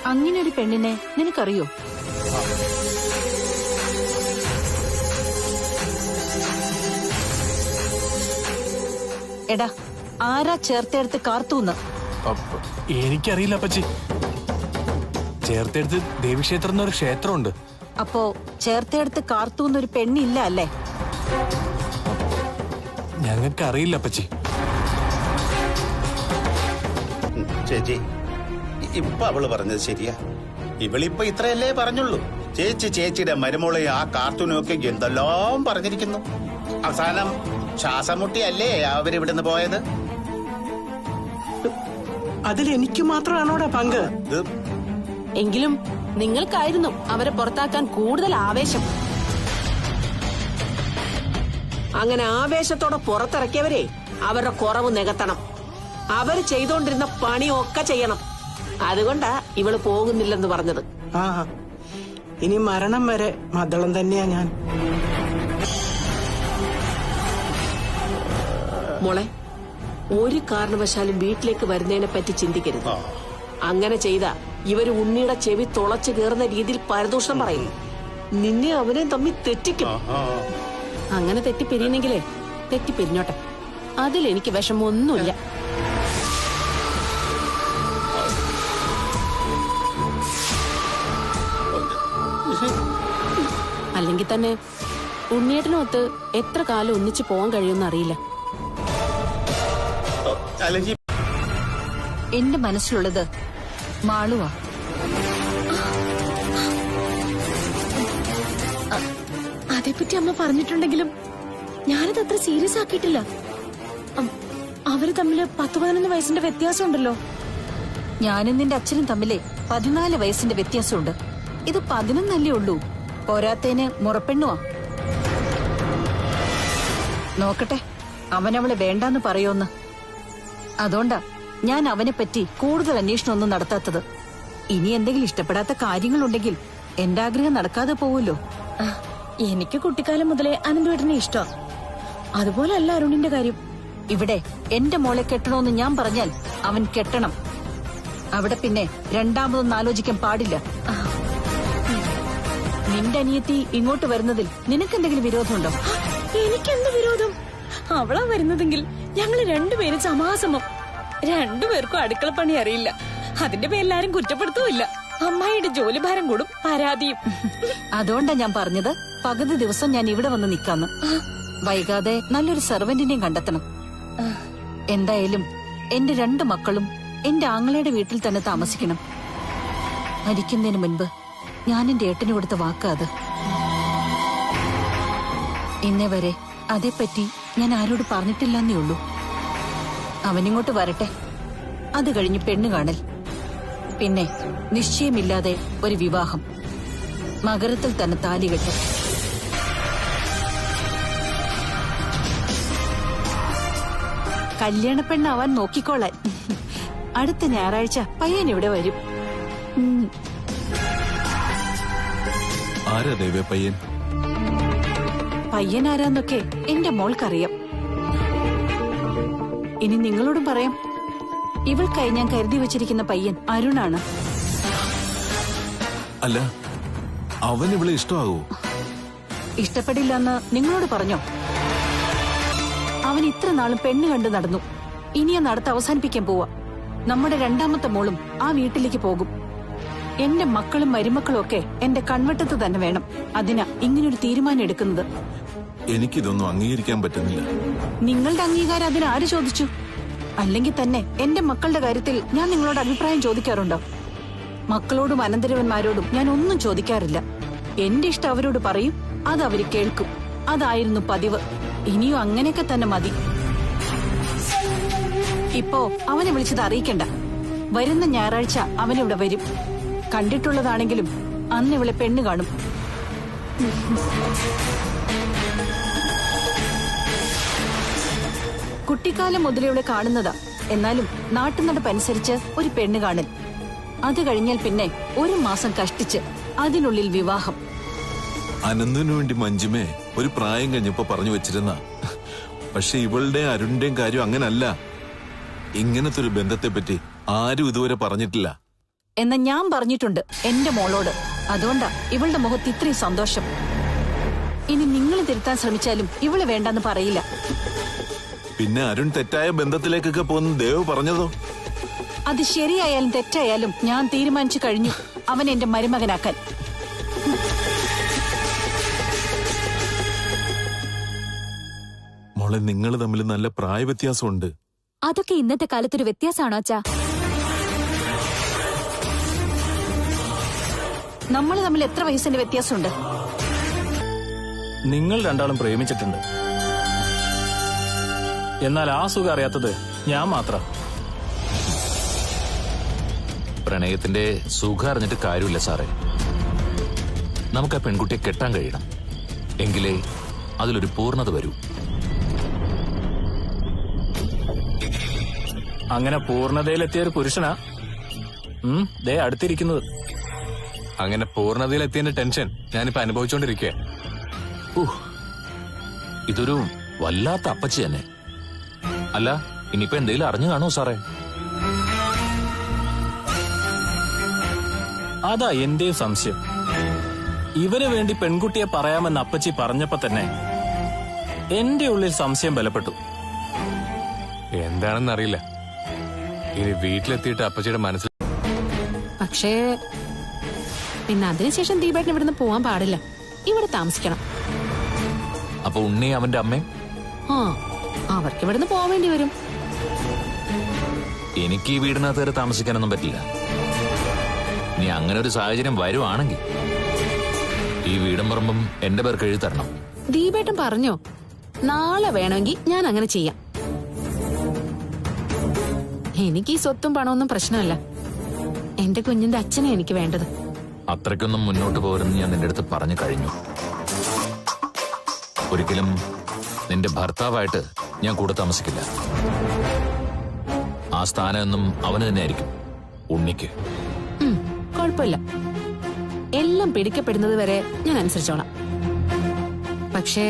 അങ്ങനെ ഒരു പെണ്ണിനെ നിനക്കറിയോ? എടാ, ആരാ ചേർത്തെടുത്ത് കാർത്തൂന്ന്? എനിക്കറിയില്ല അപ്പച്ചി. ചേർത്തെടുത്ത് ദേവീക്ഷേത്രം എന്നൊരു ക്ഷേത്രമുണ്ട്. അപ്പോ ചേർത്തെടുത്ത് കാർത്തൂന്നൊരു പെണ്ണില്ല അല്ലേ? ഞങ്ങൾക്ക് അറിയില്ല അപ്പച്ചി. ചേച്ചി, ഇപ്പൊ അവള് പറഞ്ഞത് ശരിയാ. ഇവളിപ്പൊ ഇത്രയല്ലേ പറഞ്ഞുള്ളൂ. ചേച്ചിയുടെ മരുമോളെ ആ കാർട്ടൂനൊക്കെ എന്തെല്ലാം പറഞ്ഞിരിക്കുന്നു. അവസാനം ശ്വാസം മുട്ടിയല്ലേ അവരിവിടുന്ന് പോയത്. അതിൽ എനിക്ക് മാത്രമാണോടാ പങ്ക്? എങ്കിലും നിങ്ങൾക്കായിരുന്നു അവരെ പുറത്താക്കാൻ കൂടുതൽ ആവേശം. അങ്ങനെ ആവേശത്തോടെ പുറത്തിറക്കിയവരെ അവരുടെ കുറവ് നികത്തണം. അവര് ചെയ്തോണ്ടിരുന്ന പണിയൊക്കെ ചെയ്യണം. അതുകൊണ്ടാ ഇവള് പോകുന്നില്ലെന്ന് പറഞ്ഞത്. ആ, ഇനി മരണം വരെ മദ്ദളം തന്നെയാ ഞാൻ. മോളെ, ഒരു കാരണവശാലും വീട്ടിലേക്ക് വരുന്നതിനെ പറ്റി ചിന്തിക്കരുത്. അങ്ങനെ ചെയ്താ ഇവര് ഉണ്ണിയുടെ ചെവി തുളച്ചു കയറുന്ന രീതിയിൽ പരദൂഷണം പറയും. നിന്നെ അവനെ തമ്മിൽ തെറ്റിക്കും. അങ്ങനെ തെറ്റിപ്പിരിയുന്നെങ്കിലേ തെറ്റിപ്പിരിഞ്ഞോട്ടെ, അതിലെനിക്ക് വിഷമമൊന്നുമില്ല. അല്ലെങ്കിൽ തന്നെ ഉണ്ണിയേട്ടനൊത്ത് എത്ര കാലം ഒന്നിച്ചു പോകാൻ കഴിയുമെന്ന് അറിയില്ല. എന്റെ മനസ്സിലുള്ളത് മാളുവാ. അതേപ്പറ്റി അമ്മ പറഞ്ഞിട്ടുണ്ടെങ്കിലും ഞാനത് അത്ര സീരിയസ് ആക്കിയിട്ടില്ല. അവര് തമ്മില് 10-11 വയസ്സിന്റെ വ്യത്യാസം ഉണ്ടല്ലോ. ഞാനും നിന്റെ അച്ഛനും തമ്മിലെ 14 വയസ്സിന്റെ വ്യത്യാസമുണ്ട്. ഇത് 11 ഉള്ളൂ. പോരാത്തേന് മുറപ്പെണ്ണുവാ. നോക്കട്ടെ അവനവളെ വേണ്ടാന്ന് പറയോന്ന്. അതുകൊണ്ടാ ഞാൻ അവനെ പറ്റി കൂടുതൽ അന്വേഷണമൊന്നും നടത്താത്തത്. ഇനി എന്തെങ്കിലും ഇഷ്ടപ്പെടാത്ത കാര്യങ്ങളുണ്ടെങ്കിൽ എന്റെ ആഗ്രഹം നടക്കാതെ പോവുമല്ലോ. എനിക്ക് കുട്ടിക്കാലം മുതലേ അനന്തുവേട്ടനെ ഇഷ്ടം. അതുപോലെ അല്ല അരുണിന്റെ കാര്യം. ഇവിടെ എന്റെ മോളെ കെട്ടണോന്ന് ഞാൻ പറഞ്ഞാൽ അവൻ കെട്ടണം. അവിടെ പിന്നെ രണ്ടാമതൊന്നും ആലോചിക്കാൻ പാടില്ല. നിന്റെ അനിയത്തി ഇങ്ങോട്ട് വരുന്നതിൽ നിനക്കെന്തെങ്കിലും വിരോധമുണ്ടോ? എനിക്കെന്ത് വിരോധം? അവളാ വരുന്നതെങ്കിൽ ഞങ്ങള് രണ്ടുപേരും സമാസമം. രണ്ടുപേർക്കും അടുക്കളപ്പണി അറിയില്ല. അതിന്റെ പേരിലാരും കുറ്റപ്പെടുത്തുമില്ല. അമ്മായിയുടെ ജോലിഭാരം കൂടും, പരാതിയും. അതുകൊണ്ടാ ഞാൻ പറഞ്ഞത് പകുതി ദിവസം ഞാൻ ഇവിടെ വന്ന് നിക്കാന്ന്. വൈകാതെ നല്ലൊരു സെർവന്റിനെയും കണ്ടെത്തണം. എന്തായാലും എന്റെ 2 മക്കളും എന്റെ ആങ്ങളയുടെ വീട്ടിൽ തന്നെ താമസിക്കണം. മരിക്കുന്നതിന് മുൻപ് ഞാൻ എന്റെ ഏട്ടന് കൊടുത്ത വാക്കാത്. ഇന്നേ വരെ അതേപ്പറ്റി ഞാൻ ആരോട് പറഞ്ഞിട്ടില്ലെന്നേ ഉള്ളൂ. അവനിങ്ങോട്ട് വരട്ടെ, അത് കഴിഞ്ഞ് പെണ്ണ് കാണൽ, പിന്നെ നിശ്ചയമില്ലാതെ ഒരു വിവാഹം, മകരത്തിൽ തന്നെ താലികെട്ട്. കല്യാണ പെണ്ണാവാൻ നോക്കിക്കോളാൻ. അടുത്ത ഞായറാഴ്ച പയ്യൻ ഇവിടെ വരും. ആരാ ദേവേ പയ്യൻ? പയ്യൻ ആരാന്നൊക്കെ എന്റെ മോൾക്കറിയാം. ഇനി നിങ്ങളോടും പറയാം. ഇവൾക്കായി ഞാൻ കരുതി വെച്ചിരിക്കുന്ന പയ്യൻ അരുണാണ്. അല്ല, അവൻ ഇവളെ ഇഷ്ടമാകൂ? ഇഷ്ടപ്പെടില്ലെന്ന് നിങ്ങളോട് പറഞ്ഞോ? അവൻ ഇത്ര നാളും പെണ്ണ് കണ്ടു നടന്നു. ഇനി ആ നടത്ത് അവസാനിപ്പിക്കാൻ പോവാ. നമ്മുടെ 2ാമത്തെ മോളും ആ വീട്ടിലേക്ക് പോകും. എന്റെ മക്കളും മരുമക്കളും ഒക്കെ എന്റെ കൺവെട്ടത്ത് തന്നെ വേണം. അതിനാ ഇങ്ങനൊരു തീരുമാനം എടുക്കുന്നത്. എനിക്കിതൊന്നും അംഗീകരിക്കാൻ പറ്റുന്നില്ല. നിങ്ങളുടെ അംഗീകാരം അതിന് ആര് ചോദിച്ചു? അല്ലെങ്കിൽ തന്നെ എന്റെ മക്കളുടെ കാര്യത്തിൽ ഞാൻ നിങ്ങളോട് അഭിപ്രായം ചോദിക്കാറുണ്ടോ? മക്കളോടും അനന്തരവന്മാരോടും ഞാൻ ഒന്നും ചോദിക്കാറില്ല. എന്റെ ഇഷ്ടം അവരോട് പറയും, അത് അവര് കേൾക്കും. അതായിരുന്നു പതിവ്. ഇനിയും അങ്ങനെയൊക്കെ തന്നെ മതി. ഇപ്പോ അവനെ വിളിച്ചത് അറിയിക്കണ്ട. വരുന്ന ഞായറാഴ്ച അവനിവിടെ വരും. കണ്ടിട്ടുള്ളതാണെങ്കിലും അന്ന് ഇവളെ പെണ്ണ് കാണും. കുട്ടിക്കാലം മുതലേ ഇവിടെ കാണുന്നതാ. എന്നാലും നാട്ടുനടപ്പനുസരിച്ച് ഒരു പെണ്ണ് കാണൽ. അത് കഴിഞ്ഞാൽ പിന്നെ 1 മാസം കഷ്ടിച്ച് അതിനുള്ളിൽ വിവാഹം. അനന്തിനു വേണ്ടി മഞ്ജുമേ ഒരു പ്രായം കഴിഞ്ഞപ്പോ പറഞ്ഞു വെച്ചിരുന്ന. പക്ഷെ ഇവളുടെ അരുണിന്റെയും കാര്യം അങ്ങനല്ല. ഇങ്ങനത്തെ ഒരു ബന്ധത്തെ പറ്റി ആരും ഇതുവരെ പറഞ്ഞിട്ടില്ല. എന്നാ ഞാൻ പറഞ്ഞിട്ടുണ്ട് എന്റെ മോളോട്. അതുകൊണ്ടാ ഇവളുടെ മുഖത്ത് ഇത്രയും സന്തോഷം. ഇനി നിങ്ങൾ തിരുത്താൻ ശ്രമിച്ചാലും ഇവള് വേണ്ടെന്ന് പറയില്ല. പിന്നെ അരുൺ തെറ്റായ ബന്ധത്തിലേക്കൊക്കെ പോകുന്ന ദേവ് പറഞ്ഞതോ? അത് ശരിയായാലും തെറ്റായാലും ഞാൻ തീരുമാനിച്ചു കഴിഞ്ഞു അവൻ എന്റെ മരുമകനാക്കാൻ. മോളെ, നിങ്ങൾ തമ്മിൽ നല്ല പ്രായ വ്യത്യാസമുണ്ട്. അതൊക്കെ ഇന്നത്തെ കാലത്തൊരു വ്യത്യാസമാണോ അച്ഛാ? നമ്മൾ തമ്മിൽ എത്ര വയസ്സിന്റെ വ്യത്യാസമുണ്ട്? നിങ്ങൾ 2ആളും പ്രേമിച്ചിട്ടുണ്ട്. എന്നാൽ ആ സുഖം അറിയാത്തത് ഞാൻ മാത്രം. പ്രണയത്തിന്റെ സുഖം അറിഞ്ഞിട്ട് കാര്യമില്ല സാറേ. നമുക്ക് ആ പെൺകുട്ടിയെ കെട്ടാൻ കഴിയണം. എങ്കിലേ അതിലൊരു പൂർണ്ണത വരൂ. അങ്ങനെ പൂർണ്ണതയിലെത്തിയ ഒരു പുരുഷനാ ദേ അടുത്തിരിക്കുന്നത്. അങ്ങനെ പൂർണ്ണതയിലെത്തിയതിന്റെ ടെൻഷൻ ഞാനിപ്പോ അനുഭവിച്ചോണ്ടിരിക്കുക. ഇതൊരു വല്ലാത്ത അപ്പച്ചി തന്നെ. അല്ല, ഇനിയിപ്പോ എന്തെങ്കിലും അറിഞ്ഞു കാണോ സാറേ? അതാ എന്റെയും സംശയം. ഇവന് വേണ്ടി പെൺകുട്ടിയെ പറയാമെന്ന് അപ്പച്ചി പറഞ്ഞപ്പോ തന്നെ എന്റെ ഉള്ളിൽ സംശയം ബലപ്പെട്ടു. എന്താണെന്നറിയില്ല. ഇനി വീട്ടിലെത്തിയിട്ട് അപ്പച്ചിയുടെ മനസ്സിൽ. പക്ഷേ പിന്നെ അതിനുശേഷം ദീപേട്ടൻ ഇവിടുന്ന് പോവാൻ പാടില്ല. ഇവിടെ താമസിക്കണം. അപ്പൊ ഉണ്ണി അവന്റെ അമ്മയും അവർക്ക് ഇവിടുന്ന് പോവേണ്ടി വരും. എനിക്ക് ഈ വീടിനകത്ത് കയറി താമസിക്കാനൊന്നും പറ്റില്ല. ഇനി അങ്ങനെ ഒരു സാഹചര്യം വരുവാണെങ്കിൽ ഈ വീടും പറമ്പും എന്റെ പേർക്ക് എഴുതി തരണം. ദീപേട്ടൻ പറഞ്ഞോ? നാളെ വേണമെങ്കിൽ ഞാൻ അങ്ങനെ ചെയ്യാം. എനിക്ക് ഈ സ്വത്തും പണമൊന്നും പ്രശ്നമല്ല. എന്റെ കുഞ്ഞിന്റെ അച്ഛനെ എനിക്ക് വേണ്ടത്. അത്രയ്ക്കൊന്നും മുന്നോട്ട് പോരെന്ന് ഞാൻ നിന്റെ അടുത്ത് പറഞ്ഞു കഴിഞ്ഞു. ഒരിക്കലും നിന്റെ ഭർത്താവായിട്ട് ഞാൻ കൂടെ താമസിക്കില്ല. ആ സ്ഥാനമൊന്നും അവന് തന്നെ ആയിരിക്കും, ഉണ്ണിക്ക്. കുഴപ്പമില്ല. എല്ലാം പിടിക്കപ്പെടുന്നത് വരെ ഞാൻ അനുസരിച്ചോളാം. പക്ഷേ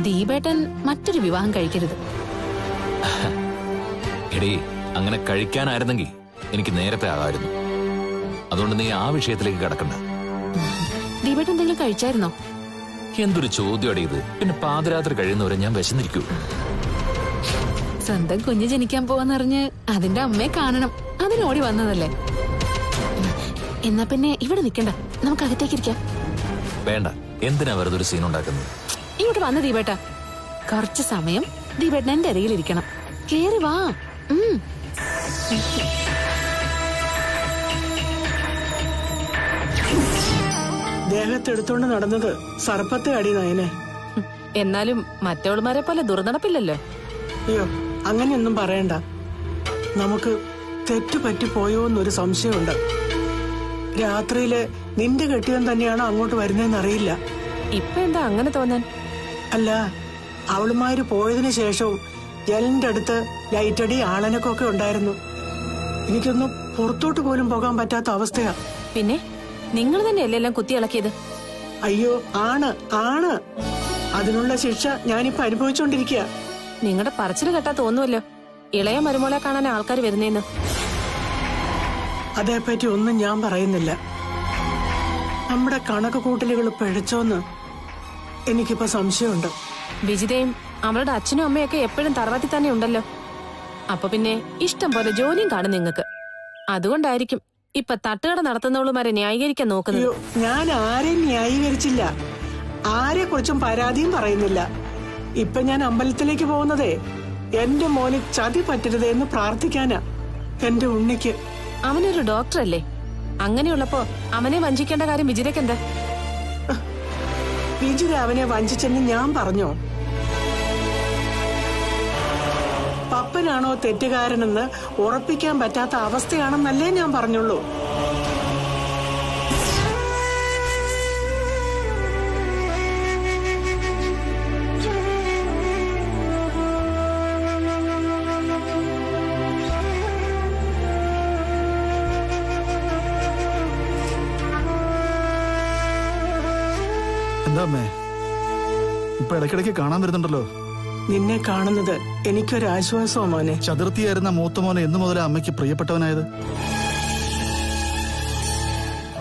ദീപേട്ടൻ മറ്റൊരു വിവാഹം കഴിക്കരുത്. എടീ, അങ്ങനെ കഴിക്കാനായിരുന്നെങ്കിൽ എനിക്ക് നേരത്തെ ആകാമായിരുന്നു. അതുകൊണ്ട് നീ ആ വിഷയത്തിലേക്ക് കിടക്കണ്ട. ദീപേട്ടൻ എന്തെങ്കിലും കഴിച്ചായിരുന്നോ? എന്തൊരു ചോദ്യോടെ ഇത്. പിന്നെ പാതിരാത്രി കഴിയുന്നവരെ ഞാൻ വിശന്നിരിക്കൂ. സ്വന്തം കുഞ്ഞ് ജനിക്കാൻ പോവാന്നറിഞ്ഞ് അതിന്റെ അമ്മയെ കാണണം, അതിനോടി വന്നതല്ലേ. എന്നാ പിന്നെ ഇവിടെ നിക്കണ്ട, നമുക്ക് അകത്തേക്കിരിക്കാം. വേണ്ട, എന്തിനാ വെറുതെ ഒരു സീൻ ഉണ്ടാക്കുന്നത്? ഇങ്ങോട്ട് വന്ന് ദീപേട്ട, കുറച്ച് സമയം ദീപേട്ടൻ എന്റെ അരികിലിരിക്കണം. കേറി വാ. ദേഹത്തെടുത്തോണ്ട് നടന്നത് സർപ്പത്തെ അടി നയനെ. എന്നാലും മറ്റവളുമാരെ പോലെ ദുർനടപ്പില്ലല്ലോ. അയ്യോ, അങ്ങനെയൊന്നും പറയണ്ട. നമുക്ക് തെറ്റുപറ്റി പോയോന്നൊരു സംശയമുണ്ട്. രാത്രിയില് നിന്റെ കെട്ടിയവൻ തന്നെയാണോ അങ്ങോട്ട് വരുന്നതെന്നറിയില്ല. ഇപ്പൊ എന്താ അങ്ങനെ തോന്നാൻ? അല്ല, അവളുമാര് പോയതിനു ശേഷവും ജനലിന്റെ അടുത്ത് ലൈറ്റടി ആളനക്കൊക്കെ ഉണ്ടായിരുന്നു. എനിക്കൊന്നും പുറത്തോട്ട് പോലും പോകാൻ പറ്റാത്ത അവസ്ഥയാ. പിന്നെ നിങ്ങൾ തന്നെയല്ലേ എല്ലാം കുത്തിയിളക്കിയത്? അയ്യോ, ആണ് ആണ്. അതിനുള്ള ശിക്ഷ ഞാനിപ്പോ അനുഭവിച്ചോണ്ടിരിക്കുക. നിങ്ങളുടെ പറച്ചില് കേട്ടാ തോന്നുമല്ലോ ഇളയ മരുമോളെ കാണാൻ ആൾക്കാർ വരുന്നേന്ന്. അതേപ്പറ്റി ഒന്നും ഞാൻ പറയുന്നില്ല. നമ്മുടെ കണക്ക് കൂട്ടലുകൾ പിഴച്ചോന്ന് എനിക്കിപ്പോ സംശയമുണ്ട്. വിജിതയും അവളുടെ അച്ഛനും അമ്മയൊക്കെ എപ്പോഴും തറവാട്ടിൽ തന്നെ ഉണ്ടല്ലോ. അപ്പൊ പിന്നെ ഇഷ്ടം പോലെ ജോലിയും കാണും നിങ്ങക്ക്. അതുകൊണ്ടായിരിക്കും ഇപ്പൊ തട്ടുകട നടത്തുന്നവളുമാരെ ന്യായീകരിക്കാൻ നോക്കുന്നത്. ഞാൻ ആരെയും ന്യായീകരിച്ചില്ല, ആരെ കുറിച്ചും പരാതിയും പറയുന്നില്ല. ഇപ്പൊ ഞാൻ അമ്പലത്തിലേക്ക് പോകുന്നതേ എന്റെ മോന് ചതി പറ്റരുത് എന്ന് പ്രാർത്ഥിക്കാനാ. എന്റെ ഉണ്ണിക്ക്. അവനൊരു ഡോക്ടറല്ലേ? അങ്ങനെയുള്ളപ്പോ അവനെ വഞ്ചിക്കേണ്ട കാര്യം വിജിതയ്ക്ക് എന്താ? വിജിത അവനെ വഞ്ചിച്ചെന്ന് ഞാൻ പറഞ്ഞോ? പപ്പനാണോ തെറ്റുകാരനെന്ന് ഉറപ്പിക്കാൻ പറ്റാത്ത അവസ്ഥയാണെന്നല്ലേ ഞാൻ പറഞ്ഞുള്ളൂ. എന്താ അമ്മേ, ഇപ്പൊ ഇടയ്ക്കിടയ്ക്ക് കാണാൻ വരുന്നുണ്ടല്ലോ. നിന്നെ കാണുന്നത് എനിക്കൊരാശ്വാസമോ മോനെ? ചതുർത്ഥിയായിരുന്ന മൂത്തമോനെ എന്നു മുതലേ അമ്മയ്ക്ക് പ്രിയപ്പെട്ടവനായത്?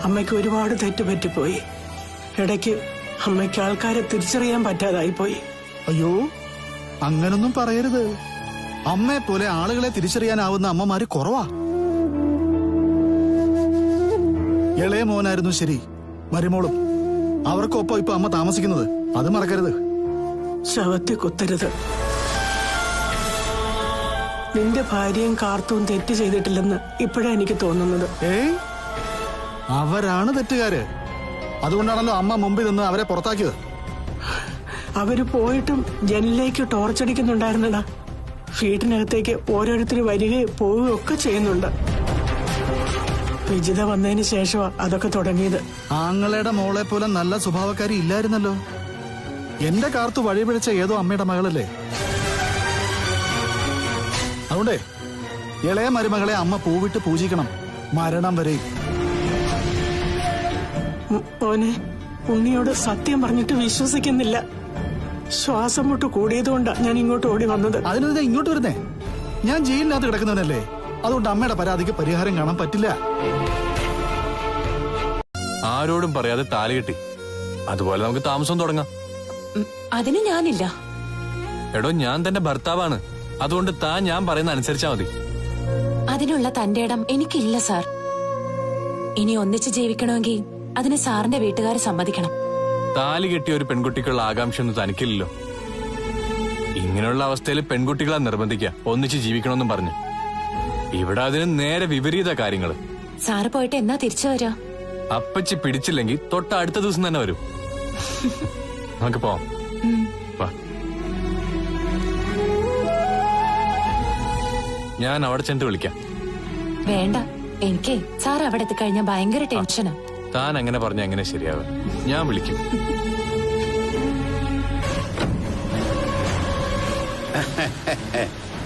അമ്മയ്ക്ക് ഒരുപാട് തെറ്റുപറ്റിപ്പോയി. ഇടയ്ക്ക് അമ്മയ്ക്ക് ആൾക്കാരെ തിരിച്ചറിയാൻ പറ്റാതായി പോയി. അയ്യോ, അങ്ങനൊന്നും പറയരുത്. അമ്മയെ പോലെ ആളുകളെ തിരിച്ചറിയാനാവുന്ന അമ്മമാര് കുറവാ. ഇളയ മോനായിരുന്നു ശരി, മരുമോളും. അവർക്കൊപ്പം ഇപ്പൊ അമ്മ താമസിക്കുന്നത്, അത് മറക്കരുത്. ശവത്തെ കുത്തരുത്. നിന്റെ ഭാര്യയും കാർത്തൂൻ തെറ്റ് ചെയ്തിട്ടില്ലെന്ന് ഇപ്പോഴാ എനിക്ക് തോന്നുന്നത്. ഏയ്, അവരാണ് തെറ്റുകാര്. അതുകൊണ്ടാണല്ലോ അമ്മ മുമ്പിൽ നിന്ന് അവരെ പുറത്താക്കിയത്. അവര് പോയിട്ടും ജനലിലേക്ക് ടോർച്ചടിക്കുന്നുണ്ടായിരുന്നടാ. വീട്ടിനകത്തേക്ക് ഓരോരുത്തർ വരികയും പോവുകയും ഒക്കെ ചെയ്യുന്നുണ്ട്. വിജിത വന്നതിന് ശേഷമാ അതൊക്കെ തുടങ്ങിയത്. ആങ്ങളയുടെ മോളെ പോലെ നല്ല സ്വഭാവക്കാരി ഇല്ലായിരുന്നല്ലോ. എന്റെ കാർത്തു വഴിപിഴച്ച ഏതോ അമ്മയുടെ മകളല്ലേ. അതുകൊണ്ടേ ഇളയ മരുമകളെ അമ്മ പൂവിട്ട് പൂജിക്കണം, മരണം വരെ. മോനെ, ഉണ്ണിയോട് സത്യം പറഞ്ഞിട്ട് വിശ്വസിക്കുന്നില്ല. ശ്വാസം മുട്ട് കൂടിയതുകൊണ്ടാ ഞാൻ ഇങ്ങോട്ട് ഓടി വന്നത്. അതിനെന്താ ഇങ്ങോട്ട് വരുന്നേ? ഞാൻ ജയിലിനകത്ത് കിടക്കുന്നവനല്ലേ. അതുകൊണ്ട് അമ്മയുടെ പരാതിക്ക് പരിഹാരം കാണാൻ പറ്റില്ല. ആരോടും പറയാതെ താലി കെട്ടി, അതുപോലെ നമുക്ക് താമസം തുടങ്ങാം. അതിന് ഞാനില്ല. എടോ, ഞാൻ തന്റെ ഭർത്താവാണ്. അതുകൊണ്ട് താൻ ഞാൻ പറയുന്ന അനുസരിച്ചാ മതി. അതിനുള്ള തന്റെ ഇടം എനിക്കില്ല സാർ. ഇനി ഒന്നിച്ച് ജീവിക്കണമെങ്കിൽ അതിന് സാറിന്റെ വീട്ടുകാർ സമ്മതിക്കണം. താലി കെട്ടിയ ഒരു പെൺകുട്ടിക്കുള്ള ആകാംക്ഷ ഒന്നും തനിക്കില്ലല്ലോ. ഇങ്ങനെയുള്ള അവസ്ഥയിൽ പെൺകുട്ടികളെ നിർബന്ധിക്കുക ഒന്നിച്ച് ജീവിക്കണമെന്നും പറഞ്ഞു. ഇവിടെ അതിന് നേരെ വിപരീത കാര്യങ്ങള്. സാറ് പോയിട്ട് എന്നാ തിരിച്ചു വരാ? അപ്പച്ചി പിടിച്ചില്ലെങ്കിൽ തൊട്ട അടുത്ത ദിവസം തന്നെ വരും. നമുക്ക് പോവാം. വാ. ഞാൻ അവിടെ ചെന്നിട്ട് വിളിക്കാം. വേണ്ട, എനിക്ക് സാർ അവിടെ എത്തിക്കഴിഞ്ഞാൽ ഭയങ്കര ടെൻഷനാ. താൻ അങ്ങനെ പറഞ്ഞ എങ്ങനെ ശരിയാവുക? ഞാൻ വിളിക്കും.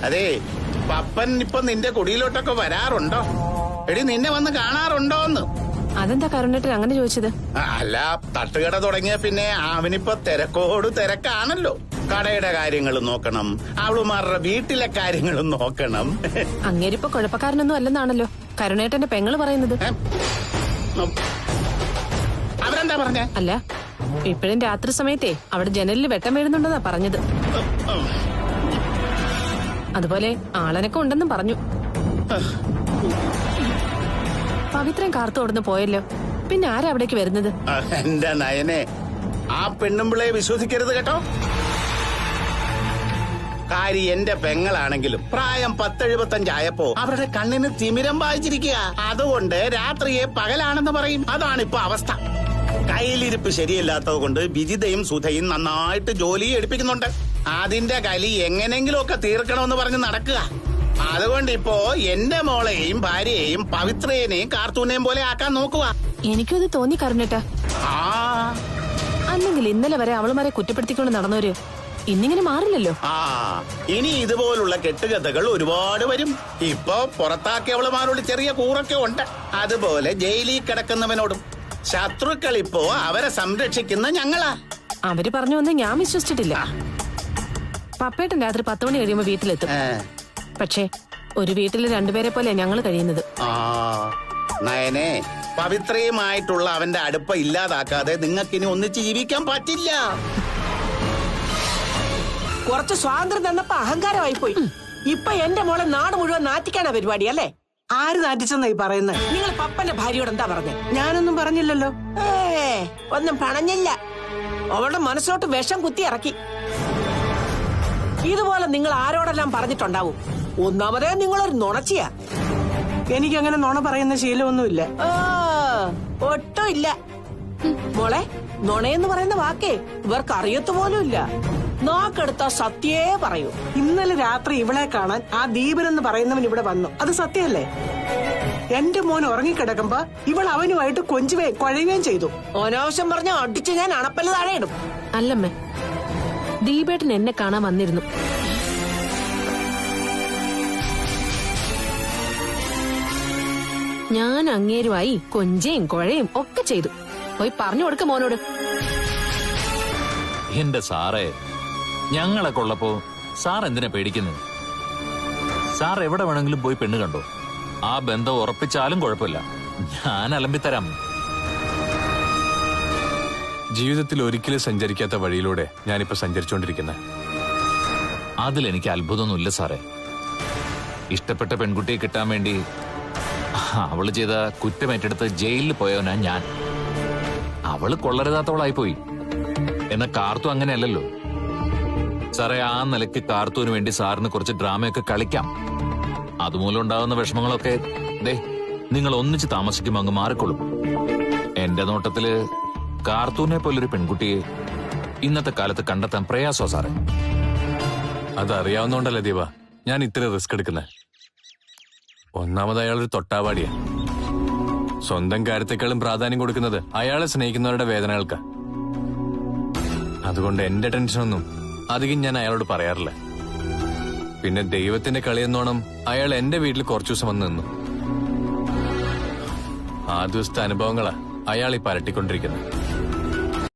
അതെ, പപ്പൻ ഇപ്പൊ നിന്റെ കുടിയിലോട്ടൊക്കെ വരാറുണ്ടോ? എടി, നിന്നെ വന്ന് കാണാറുണ്ടോന്ന്? അതെന്താ കരുണേട്ടൻ അങ്ങനെ ചോദിച്ചത്? അല്ല, തട്ടുകട തുടങ്ങിയ പിന്നെ അവനിപ്പോ തിരക്കോട് തിരക്കാണല്ലോ. കടയുടെ കാര്യങ്ങൾ നോക്കണം, അവളുമാരുടെ വീട്ടിലെ കാര്യങ്ങളും നോക്കണം. അങ്ങേരിപ്പോ കുഴപ്പക്കാരനൊന്നും അല്ലെന്നാണല്ലോ കരുണേട്ടന്റെ പെങ്ങള് പറയുന്നത്. അവരെ എന്താ പറഞ്ഞേ? അല്ല, ഇപ്പോഴും രാത്രി സമയത്തെ അവിടെ ജനലിൽ വെട്ടം വീഴുന്നുണ്ടെന്നാ പറഞ്ഞത്. അതുപോലെ ആളനൊക്കെ ഉണ്ടെന്നും പറഞ്ഞു. പവിത്രൻ കാർത്തു ഓടുന്ന് പോയല്ലോ, പിന്നെ ആരാ അവിടേക്ക് വരുന്നത്? എന്റെ നയനെ, ആ പെണ്ണുമ്പിളയെ വിശ്വസിക്കരുത് കേട്ടോ. കാര്യം എന്റെ പെങ്ങളാണെങ്കിലും പ്രായം 10-75 ആയപ്പോ അവരുടെ കണ്ണിന് തിമിരം വായിച്ചിരിക്കുക. അതുകൊണ്ട് രാത്രിയെ പകലാണെന്ന് പറയും. അതാണിപ്പോ അവസ്ഥ. കയ്യിലിരിപ്പ് ശരിയല്ലാത്തത് കൊണ്ട് വിജിതയും സുധയും നന്നായിട്ട് ജോലി എടുപ്പിക്കുന്നുണ്ട്. അതിന്റെ കലി എങ്ങനെങ്കിലും ഒക്കെ തീർക്കണമെന്ന് പറഞ്ഞ് നടക്കുക. അതുകൊണ്ട് ഇപ്പോ എന്റെ മോളെയും ഭാര്യയെയും പവിത്രേനെയും കാർത്തൂനെയും പോലെ ആക്കാൻ നോക്കുക. എനിക്കും അത് തോന്നി കരുണേട്ടാ. അല്ലെങ്കിൽ ഇന്നലെ വരെ അവളുമാരെ കുറ്റപ്പെടുത്തിക്കൊണ്ട് നടന്നവര് ഇന്നിങ്ങനെ മാറില്ലല്ലോ. ഇനി ഇതുപോലുള്ള കെട്ടുകഥകൾ ഒരുപാട് വരും. ഇപ്പൊ പുറത്താക്കിയവളുമാരോട് ചെറിയ കൂറൊക്കെ ഉണ്ട്. അതുപോലെ ജയിലിൽ കിടക്കുന്നവനോടും. ശത്രുക്കൾ ഇപ്പോ അവരെ സംരക്ഷിക്കുന്ന ഞങ്ങളാ. അവര് പറഞ്ഞു വന്ന് ഞാൻ വിശ്വസിച്ചിട്ടില്ല. പപ്പേട്ടൻ രാത്രി 10 മണി കഴിയുമ്പോ വീട്ടിലെത്തും. പക്ഷേ ഒരു വീട്ടില് രണ്ടുപേരെ പോലെ ഞങ്ങൾ കഴിയുന്നത്. നയനെ, പവിത്രയുമായിട്ടുള്ള അവന്റെ അടുപ്പം ഇല്ലാതാക്കാതെ നിങ്ങൾക്കിനി ഒന്നിച്ച് ജീവിക്കാൻ പറ്റില്ല. കുറച്ച് സ്വാതന്ത്ര്യം തന്നപ്പോ അഹങ്കാരമായി പോയി. ഇപ്പൊ എന്റെ മോളെ നാട് മുഴുവൻ നാറ്റിക്കാനാ പരിപാടി അല്ലേ? ആര് നാറ്റിച്ചെന്നായി പറയുന്നത്? നിങ്ങൾ പപ്പന്റെ ഭാര്യയോട് എന്താ പറഞ്ഞേ? ഞാനൊന്നും പറഞ്ഞില്ലല്ലോ. ഒന്നും പണഞ്ഞില്ല. അവളുടെ മനസ്സിലോട്ട് വിഷം കുത്തി ഇറക്കി. ഇതുപോലെ നിങ്ങൾ ആരോടെല്ലാം പറഞ്ഞിട്ടുണ്ടാവും. ഒന്നാമതേ നിങ്ങളൊരു നുണച്ചിയാ. എനിക്കങ്ങനെ നുണ പറയുന്ന ശീലമൊന്നുമില്ല. ഒട്ടും ഇല്ല. മോളെ, നുണയെന്ന് പറയുന്ന വാക്കേ ഇവർക്ക് അറിയത്തുപോലും ഇല്ല. നോക്കെടുത്ത സത്യേ പറയൂ. ഇന്നലെ രാത്രി ഇവളെ കാണാൻ ആ ദീപൻ എന്ന് പറയുന്നവൻ ഇവിടെ വന്നു. അത് സത്യമല്ലേ? എന്റെ മോൻ ഉറങ്ങിക്കിടക്കുമ്പോ ഇവൾ അവനുമായിട്ട് കൊഞ്ചുകയും കുഴയുകയും ചെയ്തു. അനാവശ്യം പറഞ്ഞ അടിച്ച് ഞാൻ അണപ്പല് താഴെ ഇടും. അല്ലമ്മേ, ദീപേട്ടൻ എന്നെ കാണാൻ വന്നിരുന്നു. ഞാൻ അങ്ങേരുമായി കൊഞ്ചയും കുഴയും ഒക്കെ ചെയ്തു. പോയി പറഞ്ഞു കൊടുക്ക മോനോട്. എന്റെ സാറേ, ഞങ്ങളൊക്കെ ഉള്ളപ്പോ സാർ എന്തിനാ പേടിക്കുന്നത്? സാർ എവിടെ വേണമെങ്കിലും പോയി പെണ്ണ് കണ്ടോ. ആ ബന്ധം ഉറപ്പിച്ചാലും കുഴപ്പമില്ല, ഞാൻ അലമ്പിത്തരാം. ജീവിതത്തിൽ ഒരിക്കലും സഞ്ചരിക്കാത്ത വഴിയിലൂടെ ഞാനിപ്പോ സഞ്ചരിച്ചുകൊണ്ടിരിക്കുന്നത്. അതിലെനിക്ക് അത്ഭുതമൊന്നുമില്ല സാറേ. ഇഷ്ടപ്പെട്ട പെൺകുട്ടിയെ കിട്ടാൻ വേണ്ടി അവള് ചെയ്ത കുറ്റമേറ്റെടുത്ത് ജയിലിൽ പോയവനാ ഞാൻ. അവള് കൊള്ളരുതാത്തവളായി പോയി. എന്നാ കാർത്തു അങ്ങനെയല്ലല്ലോ സാറേ. ആ നിലയ്ക്ക് കാർത്തുവിന് വേണ്ടി സാറിന് കുറച്ച് ഡ്രാമയൊക്കെ കളിക്കാം. അതുമൂലം ഉണ്ടാകുന്ന വിഷമങ്ങളൊക്കെ നിങ്ങൾ ഒന്നിച്ച് താമസിക്കുമ്പോൾ അങ്ങ് മാറിക്കൊള്ളും. എന്റെ നോട്ടത്തില് കാർത്തൂനെ പോലൊരു പെൺകുട്ടിയെ ഇന്നത്തെ കാലത്ത് കണ്ടെത്താൻ പ്രയാസോ സാറേ. അതറിയാവുന്നോണ്ടല്ലേ ദീപ ഞാൻ ഇത്ര റിസ്ക് എടുക്കുന്നത്. ഒന്നാമത് അയാളൊരു തൊട്ടാവാടിയാ. സ്വന്തം കാര്യത്തെക്കാളും പ്രാധാന്യം കൊടുക്കുന്നത് അയാളെ സ്നേഹിക്കുന്നവരുടെ വേദനകൾക്കാ. അതുകൊണ്ട് എന്റെ ടെൻഷനൊന്നും അധികം ഞാൻ അയാളോട് പറയാറില്ല. പിന്നെ ദൈവത്തിന്റെ കളിയെന്നോണം അയാൾ എന്റെ വീട്ടിൽ കുറച്ചു ദിവസം വന്ന് നിന്നു. ആ ദിവസത്തെ അനുഭവങ്ങളാ അയാൾ ഈ പരട്ടിക്കൊണ്ടിരിക്കുന്നത്.